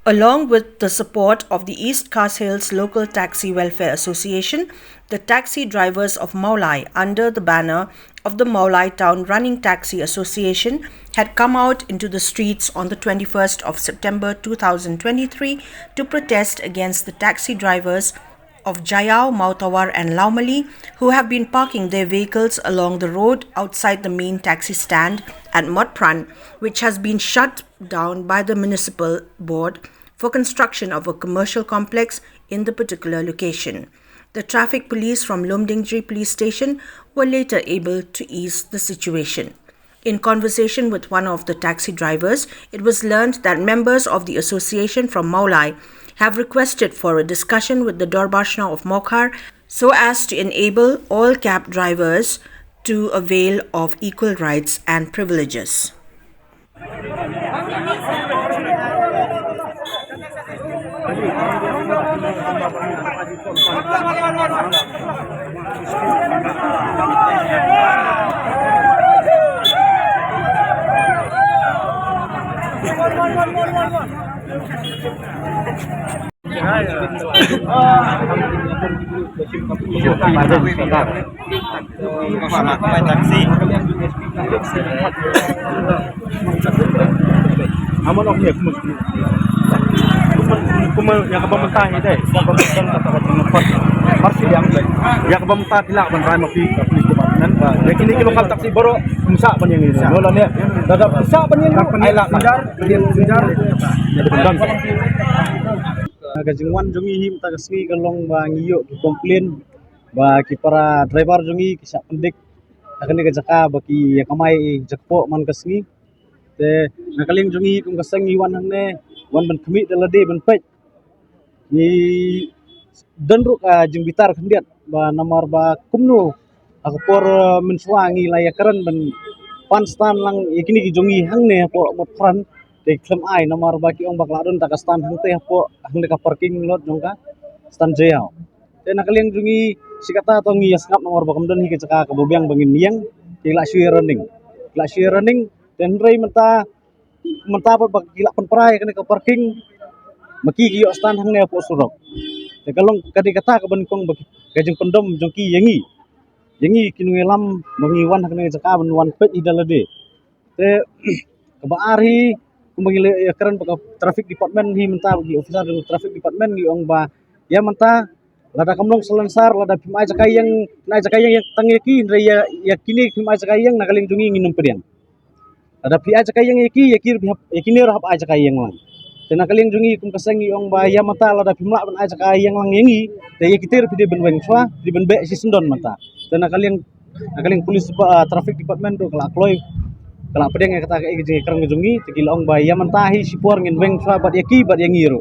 Along with the support of the East Cars Hills Local Taxi Welfare Association, the taxi drivers of Maulai, under the banner of the Maulai Town Running Taxi Association, had come out into the streets on the 21st of September 2023 to protest against the taxi drivers of Jayao, Mautawar and Laumali, who have been parking their vehicles along the road outside the main taxi stand at Motpran, which has been shut down by the municipal board for construction of a commercial complex in the particular location. The traffic police from Lumdingri police station were later able to ease the situation. In conversation with one of the taxi drivers, it was learned that members of the association from Maulai have requested for a discussion with the Dorbashna of Mokhar so as to enable all cab drivers to avail of equal rights and privileges. Aman okey kuma yang kebementah ini deh kebementan kata tempat marsi yang yang kebementah tidak beneran mafi kebementan ya kini ke lokal taksi baru bisa penyeng ini bola ni dapat bisa penyeng aila pinjar jadi pendang gajingwan jongi him ta kasmi kalong ba ngiyo ki komplain ba ki para driver jongi ki sak pendik akan digajaka baki kamai jakpo man kasmi te nakaling jongi kum kasang iwan hangne wan ban kami dalade ban pet ni danruk jeng bitar kendiat ba namar ba kumno aku por mensuangi layakaran ban panstan lang ikini ki jongi hangne po mot fran te klem ai namar ba ki ong bakladon ta kastan hangte po hangne ka parking lot jongka stan jayao te nakaling jongi sikata tongi yaskap namar ba kamdon hi ke caka ka bobiang bangin miang kila shui running dan rei menta pa gila penperai kene ke parking maki giyo stan hangne po surok te kalong kadi kata ka bankong gajeng pendom jongki yengi kinungelam mangiwan hangne jaka banwan pet idalade te kebaari kumbangile keren pa traffic department hi menta bagi officer ng traffic department gi ong ba ya menta lada kamlong selansar lada pimai jakayang na jakayang tangeki rei ya kini pimai jakayang nakaling jungi nginum pedian ada pi aja kayang yakini rahap aja kayang lang tena kaling jungi kum kasangi ong baya mata la da pimla ban aja kayang lang yangi te yakitir pidi ben weng swa di ben be si sendon mata tena kaling polis traffic department do kala kloy kala pedeng kata ke kerang jungi tegil ong baya mata hi si por ngin weng swa bat yaki bat yangi ro